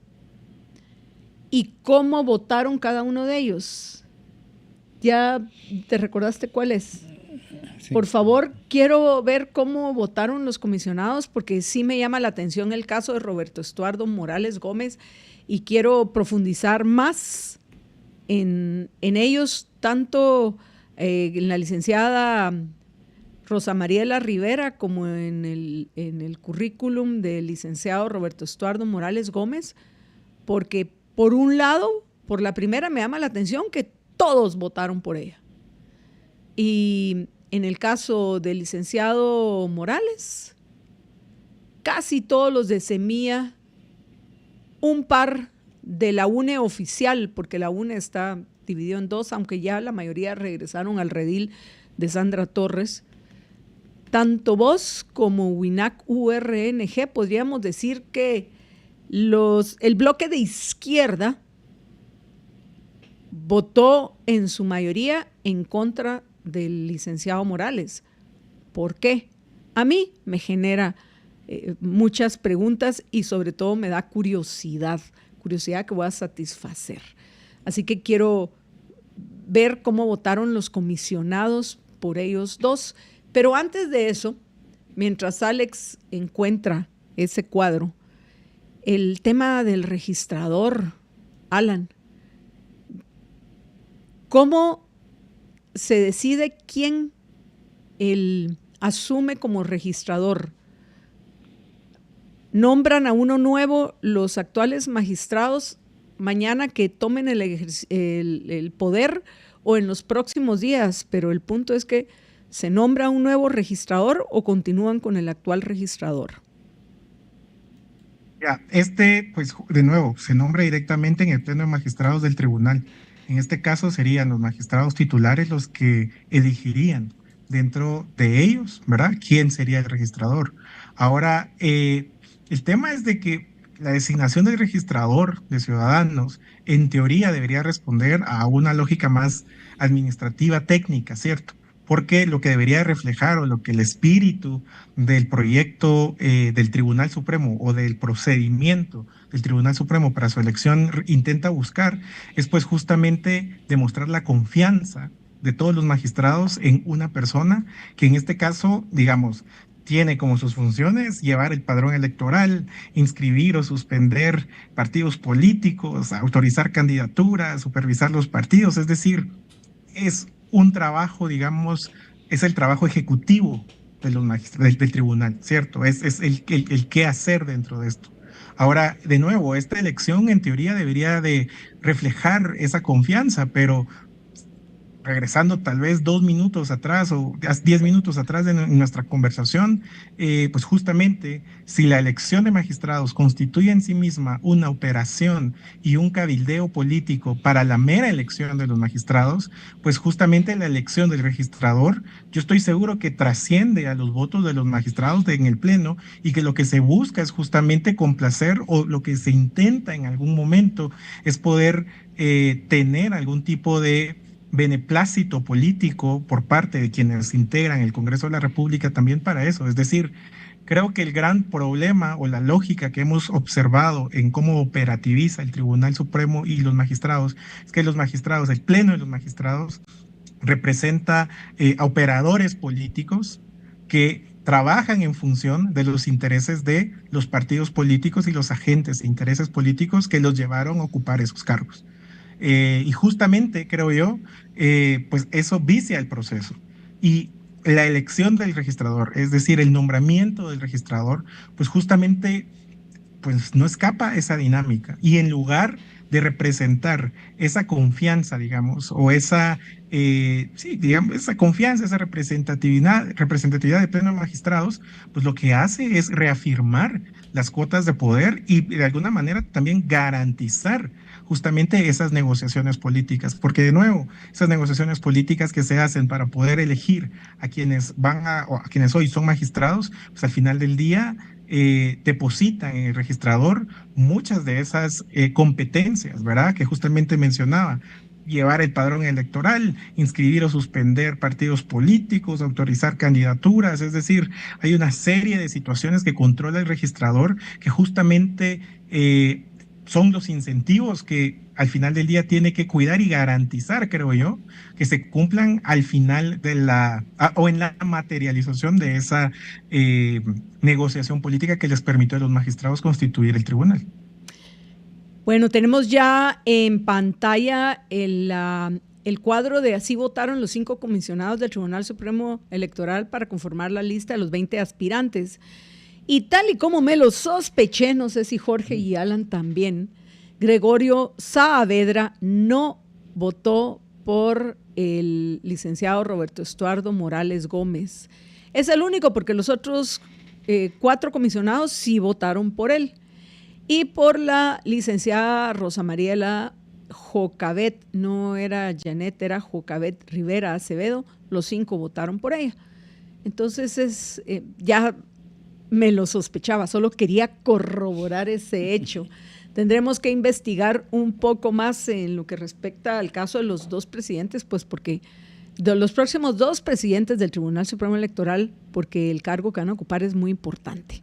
y cómo votaron cada uno de ellos. ¿Ya te recordaste cuál es? Sí. Por favor, quiero ver cómo votaron los comisionados, porque sí me llama la atención el caso de Roberto Estuardo Morales Gómez y quiero profundizar más en ellos, tanto en la licenciada Rosa Mariela Rivera como en el currículum del licenciado Roberto Estuardo Morales Gómez, porque por un lado, por la primera me llama la atención que todos votaron por ella. Y en el caso del licenciado Morales, casi todos los de Semilla, un par de la UNE oficial, porque la UNE está dividido en dos, aunque ya la mayoría regresaron al redil de Sandra Torres. Tanto vos como WINAC URNG podríamos decir que el bloque de izquierda votó en su mayoría en contra del licenciado Morales. ¿Por qué? A mí me genera muchas preguntas y sobre todo me da curiosidad que voy a satisfacer. Así que quiero ver cómo votaron los comisionados por ellos dos. Pero antes de eso, mientras Alex encuentra ese cuadro, el tema del registrador, Alan, ¿cómo se decide quién asume como registrador? ¿Nombran a uno nuevo los actuales magistrados mañana que tomen el poder o en los próximos días? Pero el punto es que ¿se nombra un nuevo registrador o continúan con el actual registrador? Ya, pues de nuevo, se nombra directamente en el Pleno de Magistrados del Tribunal. En este caso serían los magistrados titulares los que elegirían dentro de ellos, ¿verdad?, quién sería el registrador. Ahora, el tema es de que la designación del registrador de ciudadanos, en teoría, debería responder a una lógica más administrativa, técnica, ¿cierto? Porque lo que debería reflejar o lo que el espíritu del proyecto del Tribunal Supremo o del procedimiento del Tribunal Supremo para su elección intenta buscar es pues justamente demostrar la confianza de todos los magistrados en una persona que en este caso, digamos, tiene como sus funciones llevar el padrón electoral, inscribir o suspender partidos políticos, autorizar candidaturas, supervisar los partidos, es decir, es un trabajo, digamos, es el trabajo ejecutivo de los del tribunal, ¿cierto? Es el qué hacer dentro de esto. Ahora, de nuevo, esta elección en teoría debería de reflejar esa confianza, pero regresando tal vez 2 minutos atrás o 10 minutos atrás de nuestra conversación, pues justamente si la elección de magistrados constituye en sí misma una operación y un cabildeo político para la mera elección de los magistrados, pues justamente la elección del registrador, yo estoy seguro que trasciende a los votos de los magistrados en el Pleno, y que lo que se busca es justamente complacer, o lo que se intenta en algún momento es poder tener algún tipo de beneplácito político por parte de quienes integran el Congreso de la República también para eso. Es decir, creo que el gran problema o la lógica que hemos observado en cómo operativiza el Tribunal Supremo y los magistrados es que los magistrados, el Pleno de los magistrados, representa a operadores políticos que trabajan en función de los intereses de los partidos políticos y los agentes de intereses políticos que los llevaron a ocupar esos cargos. Y justamente, creo yo, pues eso vicia el proceso. Y la elección del registrador, es decir, el nombramiento del registrador, pues justamente pues no escapa a esa dinámica. Y en lugar de representar esa confianza, digamos, o esa, sí, digamos, esa confianza, esa representatividad de Pleno de Magistrados, pues lo que hace es reafirmar las cuotas de poder y de alguna manera también garantizar justamente esas negociaciones políticas, porque de nuevo, esas negociaciones políticas que se hacen para poder elegir a quienes o a quienes hoy son magistrados, pues al final del día depositan en el registrador muchas de esas competencias, ¿verdad? Que justamente mencionaba: llevar el padrón electoral, inscribir o suspender partidos políticos, autorizar candidaturas. Es decir, hay una serie de situaciones que controla el registrador que justamente son los incentivos que al final del día tiene que cuidar y garantizar, creo yo, que se cumplan al final de o en la materialización de esa negociación política que les permitió a los magistrados constituir el tribunal. Bueno, tenemos ya en pantalla el cuadro de así votaron los 5 comisionados del Tribunal Supremo Electoral para conformar la lista de los 20 aspirantes. Y tal y como me lo sospeché, no sé si Jorge y Alan también, Gregorio Saavedra no votó por el licenciado Roberto Estuardo Morales Gómez. Es el único, porque los otros 4 comisionados sí votaron por él. Y por la licenciada Rosa Mariela Jocabet, no era Janet, era Jocabet Rivera Acevedo, los 5 votaron por ella. Entonces ya me lo sospechaba, solo quería corroborar ese hecho. Tendremos que investigar un poco más en lo que respecta al caso de los 2 presidentes, pues porque de los próximos 2 presidentes del Tribunal Supremo Electoral, porque el cargo que van a ocupar es muy importante.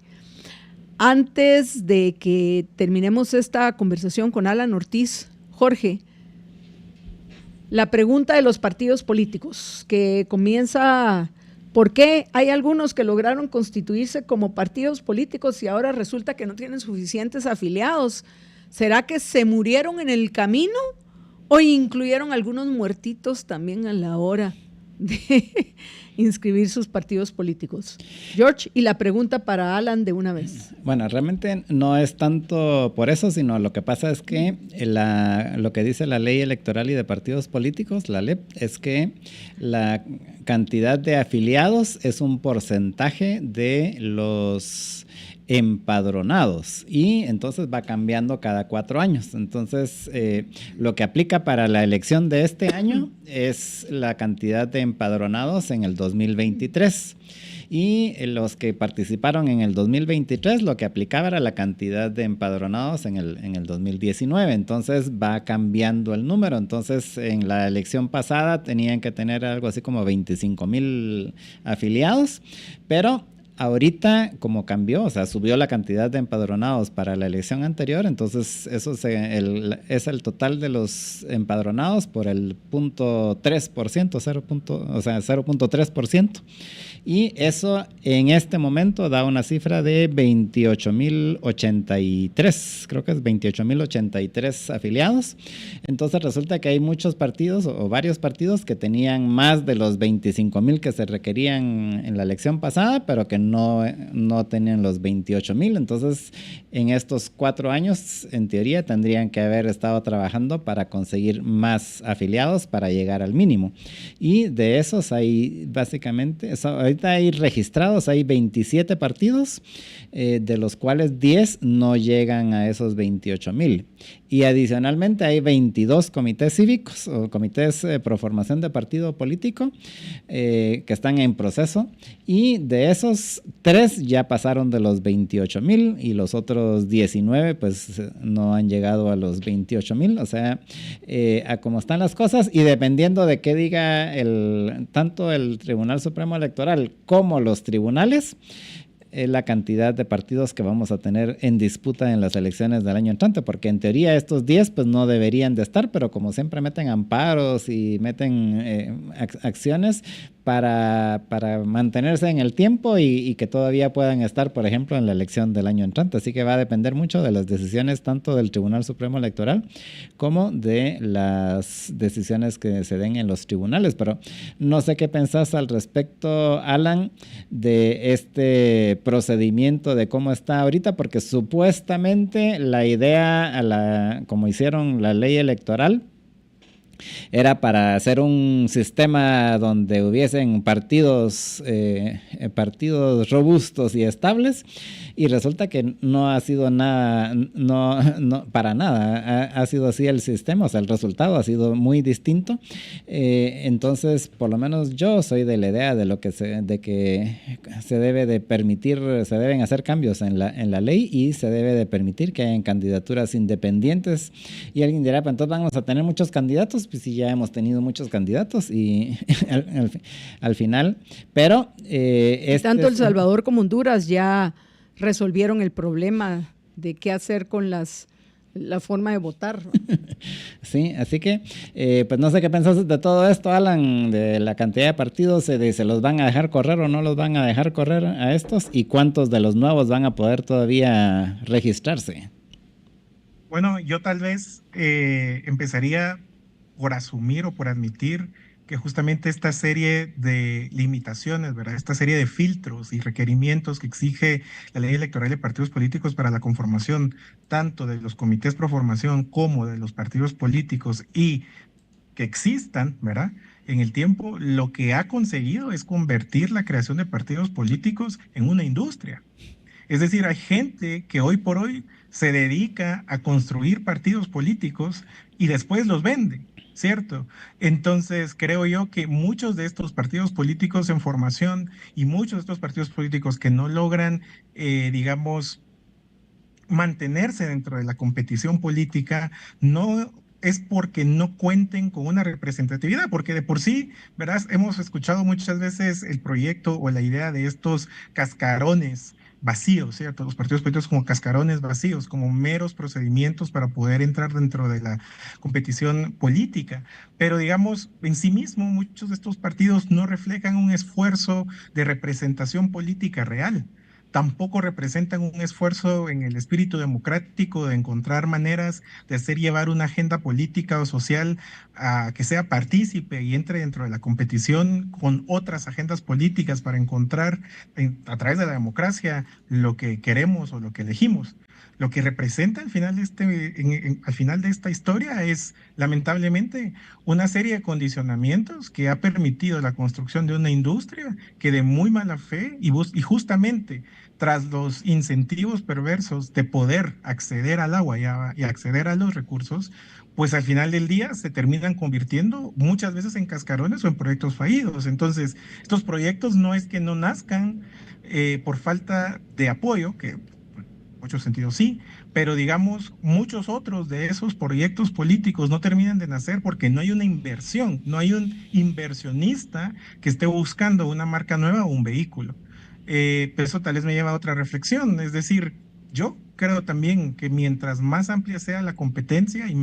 Antes de que terminemos esta conversación con Alan Ortiz, Jorge, la pregunta de los partidos políticos, que comienza: ¿por qué hay algunos que lograron constituirse como partidos políticos y ahora resulta que no tienen suficientes afiliados? ¿Será que se murieron en el camino o incluyeron algunos muertitos también a la hora de inscribir sus partidos políticos? George, y la pregunta para Alan de una vez. Bueno, realmente no es tanto por eso, sino lo que pasa es que lo que dice la ley electoral y de partidos políticos, la LEP, es que la cantidad de afiliados es un porcentaje de los empadronados, y entonces va cambiando cada 4 años. Entonces, lo que aplica para la elección de este año es la cantidad de empadronados en el 2023. Y los que participaron en el 2023, lo que aplicaba era la cantidad de empadronados en el 2019. Entonces va cambiando el número. Entonces, en la elección pasada tenían que tener algo así como 25,000 afiliados, pero ahorita, como cambió, o sea, subió la cantidad de empadronados para la elección anterior, entonces eso es el total de los empadronados por el 0.3%, 0.3%. Y eso en este momento da una cifra de 28,083, creo que es 28,083 afiliados. Entonces resulta que hay muchos partidos o varios partidos que tenían más de los 25,000 que se requerían en la elección pasada, pero que no tenían los 28,000. Entonces, en estos 4 años, en teoría, tendrían que haber estado trabajando para conseguir más afiliados para llegar al mínimo. Y de esos hay básicamente, ahorita hay registrados, hay 27 partidos, de los cuales 10 no llegan a esos 28,000. Y adicionalmente hay 22 comités cívicos o comités pro formación de partido político que están en proceso, y de esos 3 ya pasaron de los 28,000 y los otros 19 pues no han llegado a los 28,000. O sea, a cómo están las cosas, y dependiendo de qué diga tanto el Tribunal Supremo Electoral como los tribunales, la cantidad de partidos que vamos a tener en disputa en las elecciones del año entrante, porque en teoría estos 10 pues no deberían de estar, pero como siempre meten amparos y meten acciones para mantenerse en el tiempo y que todavía puedan estar, por ejemplo, en la elección del año entrante. Así que va a depender mucho de las decisiones tanto del Tribunal Supremo Electoral como de las decisiones que se den en los tribunales. Pero no sé qué pensás al respecto, Alan, de este procedimiento, de cómo está ahorita, porque supuestamente la idea, como hicieron la ley electoral, era para hacer un sistema donde hubiesen partidos robustos y estables, y resulta que no ha sido nada, no para nada ha sido así el sistema. O sea, el resultado ha sido muy distinto. Entonces, por lo menos yo soy de la idea de que se debe de permitir, se deben hacer cambios en la ley, y se debe de permitir que hayan candidaturas independientes. Y alguien dirá, pues entonces vamos a tener muchos candidatos. Pues sí, ya hemos tenido muchos candidatos y al final, pero tanto El Salvador como Honduras ya resolvieron el problema de qué hacer con la forma de votar. Sí, así que pues no sé qué pensás de todo esto, Alan, de la cantidad de partidos, ¿se los van a dejar correr o no los van a dejar correr a estos? ¿Y cuántos de los nuevos van a poder todavía registrarse? Bueno, yo tal vez empezaría por asumir o por admitir que justamente esta serie de limitaciones, ¿verdad? Esta serie de filtros y requerimientos que exige la ley electoral de partidos políticos para la conformación tanto de los comités pro formación como de los partidos políticos, y que existan, ¿verdad? En el tiempo, lo que ha conseguido es convertir la creación de partidos políticos en una industria. Es decir, hay gente que hoy por hoy se dedica a construir partidos políticos y después los vende, ¿cierto? Entonces, creo yo que muchos de estos partidos políticos en formación y muchos de estos partidos políticos que no logran, digamos, mantenerse dentro de la competición política, no es porque no cuenten con una representatividad, porque de por sí, verás, hemos escuchado muchas veces el proyecto o la idea de estos cascarones vacíos, ¿cierto? Los partidos políticos como cascarones vacíos, como meros procedimientos para poder entrar dentro de la competición política. Pero digamos, en sí mismo, muchos de estos partidos no reflejan un esfuerzo de representación política real. Tampoco representan un esfuerzo en el espíritu democrático de encontrar maneras de hacer llevar una agenda política o social que sea partícipe y entre dentro de la competición con otras agendas políticas para encontrar a través de la democracia lo que queremos o lo que elegimos. Lo que representa al final al final de esta historia es, lamentablemente, una serie de condicionamientos que ha permitido la construcción de una industria que de muy mala fe y justamente tras los incentivos perversos de poder acceder al agua y acceder a los recursos, pues al final del día se terminan convirtiendo muchas veces en cascarones o en proyectos fallidos. Entonces, estos proyectos no es que no nazcan por falta de apoyo, que muchos sentidos sí, pero digamos, muchos otros de esos proyectos políticos no terminan de nacer porque no hay una inversión, no hay un inversionista que esté buscando una marca nueva o un vehículo. Pero eso tal vez me lleva a otra reflexión, es decir, yo creo también que mientras más amplia sea la competencia y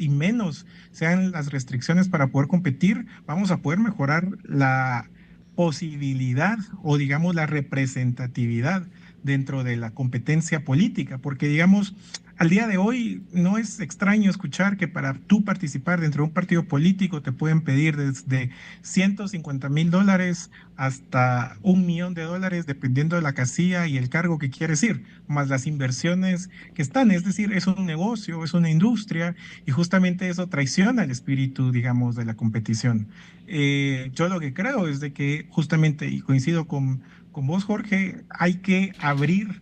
menos sean las restricciones para poder competir, vamos a poder mejorar la posibilidad o digamos la representatividad dentro de la competencia política, porque digamos, al día de hoy no es extraño escuchar que para tú participar dentro de un partido político te pueden pedir desde $150,000 hasta $1,000,000, dependiendo de la casilla y el cargo que quieres ir, más las inversiones que están. Es decir, es un negocio, es una industria, y justamente eso traiciona el espíritu, digamos, de la competición. Yo lo que creo es de que justamente, y coincido con vos, Jorge, hay que abrir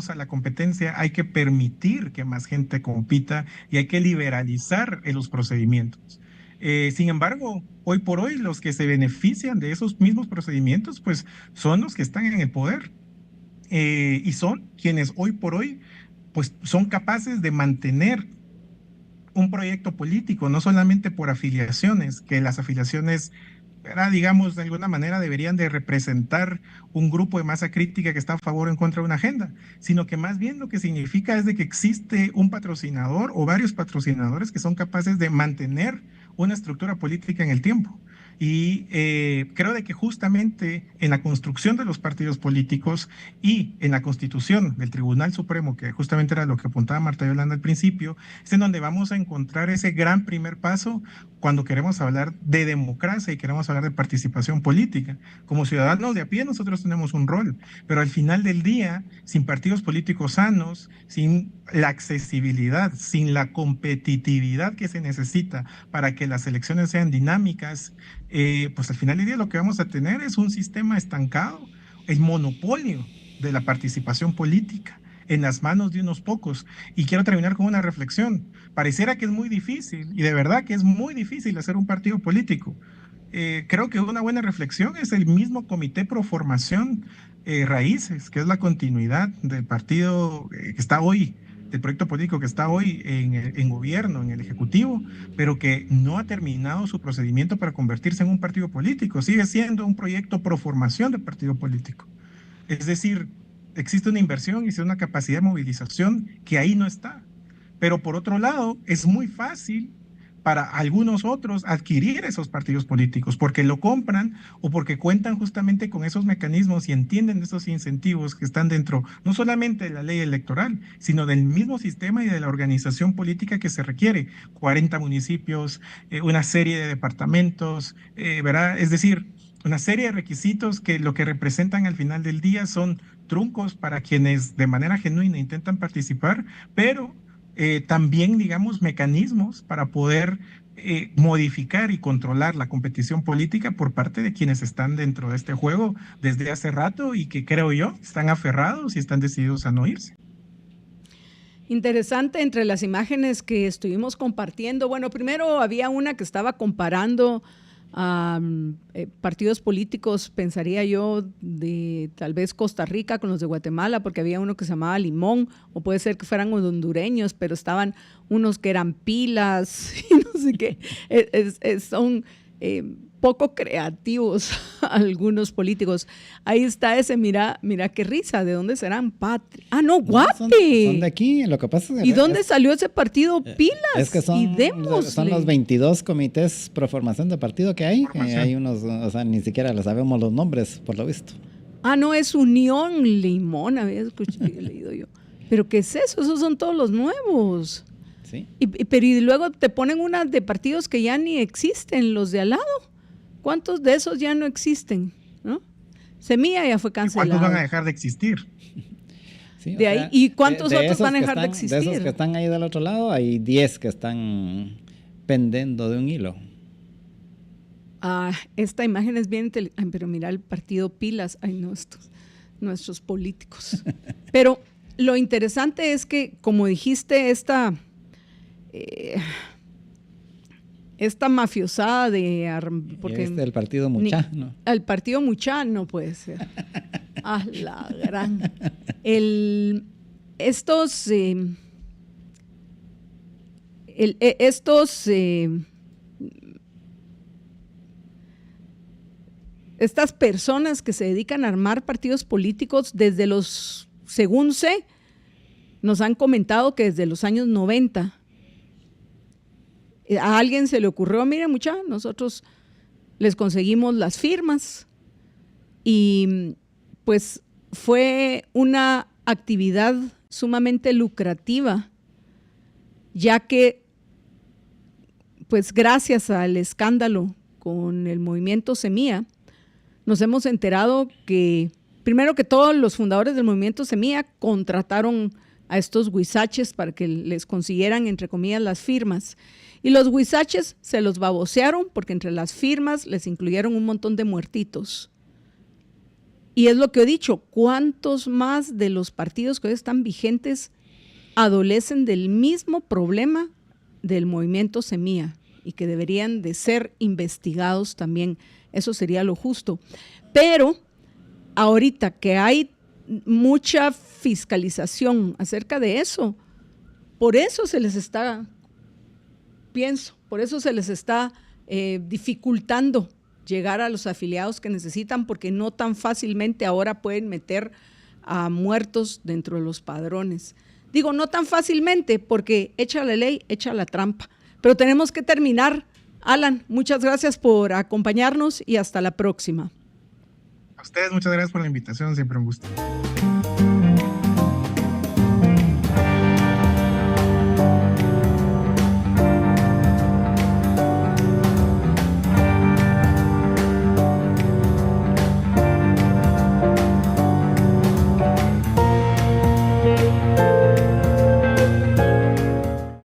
a la competencia, hay que permitir que más gente compita y hay que liberalizar los procedimientos. Sin embargo, hoy por hoy los que se benefician de esos mismos procedimientos, pues son los que están en el poder, y son quienes hoy por hoy, pues son capaces de mantener un proyecto político, no solamente por afiliaciones, que las afiliaciones, digamos, de alguna manera deberían de representar un grupo de masa crítica que está a favor o en contra de una agenda, sino que más bien lo que significa es de que existe un patrocinador o varios patrocinadores que son capaces de mantener una estructura política en el tiempo. Y creo de que justamente en la construcción de los partidos políticos y en la constitución del Tribunal Supremo, que justamente era lo que apuntaba Marta Yolanda al principio, es en donde vamos a encontrar ese gran primer paso cuando queremos hablar de democracia y queremos hablar de participación política. Como ciudadanos de a pie nosotros tenemos un rol, pero al final del día, sin partidos políticos sanos, sin la accesibilidad, sin la competitividad que se necesita para que las elecciones sean dinámicas, pues al final del día lo que vamos a tener es un sistema estancado, el monopolio de la participación política en las manos de unos pocos. Y quiero terminar con una reflexión. Pareciera que es muy difícil, y de verdad que es muy difícil hacer un partido político. Creo que una buena reflexión es el mismo Comité Pro Formación Raíces, que es la continuidad del partido que está hoy, del proyecto político que está hoy en gobierno, en el Ejecutivo, pero que no ha terminado su procedimiento para convertirse en un partido político. Sigue siendo un proyecto pro formación de partido político. Es decir, existe una inversión y una capacidad de movilización que ahí no está. Pero por otro lado, es muy fácil para algunos otros adquirir esos partidos políticos porque lo compran o porque cuentan justamente con esos mecanismos y entienden esos incentivos que están dentro no solamente de la ley electoral, sino del mismo sistema y de la organización política que se requiere. 40 municipios, una serie de departamentos, ¿verdad? Es decir, una serie de requisitos que lo que representan al final del día son truncos para quienes de manera genuina intentan participar, pero también, digamos, mecanismos para poder modificar y controlar la competición política por parte de quienes están dentro de este juego desde hace rato y que creo yo están aferrados y están decididos a no irse. Interesante entre las imágenes que estuvimos compartiendo. Bueno, primero había una que estaba comparando partidos políticos, pensaría yo, de tal vez Costa Rica con los de Guatemala, porque había uno que se llamaba Limón, o puede ser que fueran hondureños, pero estaban unos que eran Pilas y no sé qué. Son poco creativos algunos políticos. Ahí está ese, mira qué risa, ¿de dónde serán? No, Guape. Son de aquí, lo que pasa es que... ¿Y dónde salió ese partido Pilas? Es que son los 22 comités pro formación de partido que hay. Hay unos, o sea, ni siquiera les sabemos los nombres, por lo visto. No, es Unión Limón, había leído yo. ¿Pero qué es eso? Esos son todos los nuevos. Sí. Pero y luego te ponen unas de partidos que ya ni existen, los de al lado. ¿Cuántos de esos ya no existen? ¿No? Semilla ya fue cancelado. ¿Cuántos van a dejar de existir? Sí, de ahí, ¿y cuántos otros van a dejar de existir? De esos que están ahí del otro lado, hay 10 que están pendiendo de un hilo. Esta imagen es bien inteligente, pero mira el partido Pilas. Ay, no, nuestros políticos. Pero lo interesante es que, como dijiste, esta mafiosada porque el partido Mucha, ¿no? El partido Mucha no puede ser. La gran. Estas personas que se dedican a armar partidos políticos según sé, nos han comentado que desde los años 90 a alguien se le ocurrió, mire mucha, nosotros les conseguimos las firmas y pues fue una actividad sumamente lucrativa ya que, pues gracias al escándalo con el movimiento Semilla, nos hemos enterado que, primero que todos los fundadores del movimiento Semilla contrataron a estos huizaches para que les consiguieran, entre comillas, las firmas. Y los huizaches se los babosearon porque entre las firmas les incluyeron un montón de muertitos. Y es lo que he dicho, ¿cuántos más de los partidos que hoy están vigentes adolecen del mismo problema del movimiento Semilla y que deberían de ser investigados también? Eso sería lo justo. Pero ahorita que hay mucha fiscalización acerca de eso, por eso se les está, por eso se les está dificultando llegar a los afiliados que necesitan, porque no tan fácilmente ahora pueden meter a muertos dentro de los padrones. Digo, no tan fácilmente, porque echa la ley, echa la trampa. Pero tenemos que terminar. Alan, muchas gracias por acompañarnos y hasta la próxima. A ustedes muchas gracias por la invitación, siempre un gusto.